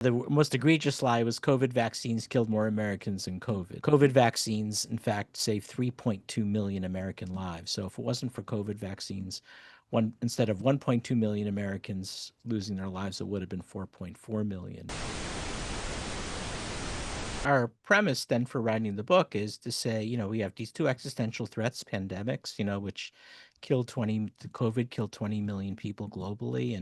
The most egregious lie was COVID vaccines killed more Americans than COVID. COVID vaccines, in fact, saved 3.2 million American lives. So if it wasn't for COVID vaccines, instead of 1.2 million Americans losing their lives, it would have been 4.4 million. Our premise then for writing the book is to say, we have these two existential threats, pandemics, which COVID killed 20 million people globally,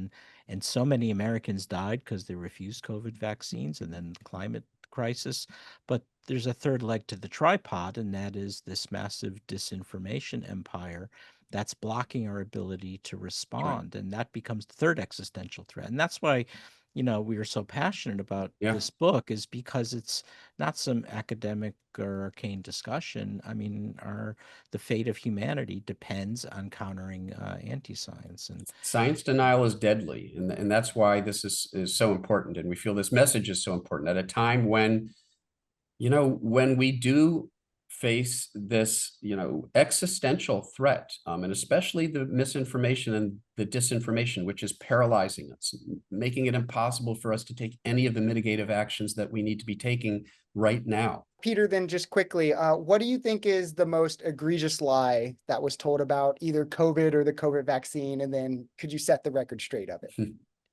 and so many Americans died because they refused COVID vaccines, and then the climate crisis. But there's a third leg to the tripod, and that is this massive disinformation empire that's blocking our ability to Right. respond. And that becomes the third existential threat. And that's why, we are so passionate about Yeah. this book, is because it's not some academic or arcane discussion. I mean, the fate of humanity depends on countering anti-science. And Science denial is deadly. And that's why this is so important. And we feel this message is so important at a time when, when we do face this, existential threat, and especially the misinformation and the disinformation, which is paralyzing us, making it impossible for us to take any of the mitigative actions that we need to be taking right now. Peter, then just quickly, what do you think is the most egregious lie that was told about either COVID or the COVID vaccine? And then could you set the record straight of it?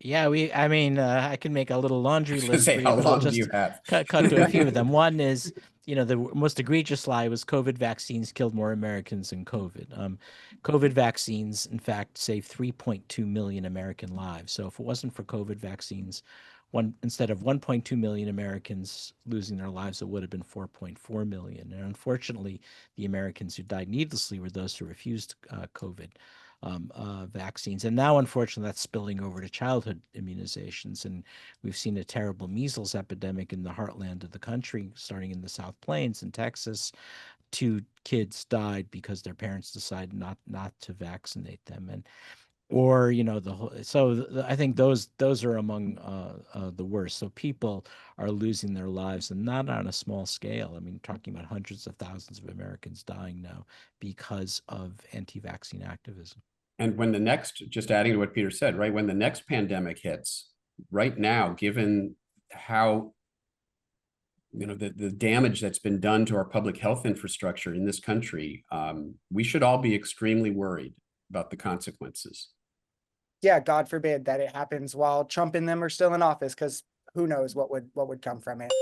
yeah, I can make a little I laundry was going to list say, for you, how but I'll long do you just have? cut to a few of them. One is, the most egregious lie was COVID vaccines killed more Americans than COVID. COVID vaccines, in fact, saved 3.2 million American lives. So if it wasn't for COVID vaccines, instead of 1.2 million Americans losing their lives, it would have been 4.4 million. And unfortunately, the Americans who died needlessly were those who refused COVID vaccines. And now, unfortunately, that's spilling over to childhood immunizations. And we've seen a terrible measles epidemic in the heartland of the country, starting in the South Plains in Texas. Two kids died because their parents decided not to vaccinate them. And or the whole, I think those are among the worst. So people are losing their lives, and not on a small scale. I mean, talking about hundreds of thousands of Americans dying now because of anti-vaccine activism. And when the next, just adding to what Peter said, right, when the next pandemic hits, right now, given how, the damage that's been done to our public health infrastructure in this country, we should all be extremely worried about the consequences. Yeah, God forbid that it happens while Trump and them are still in office, because who knows what would come from it.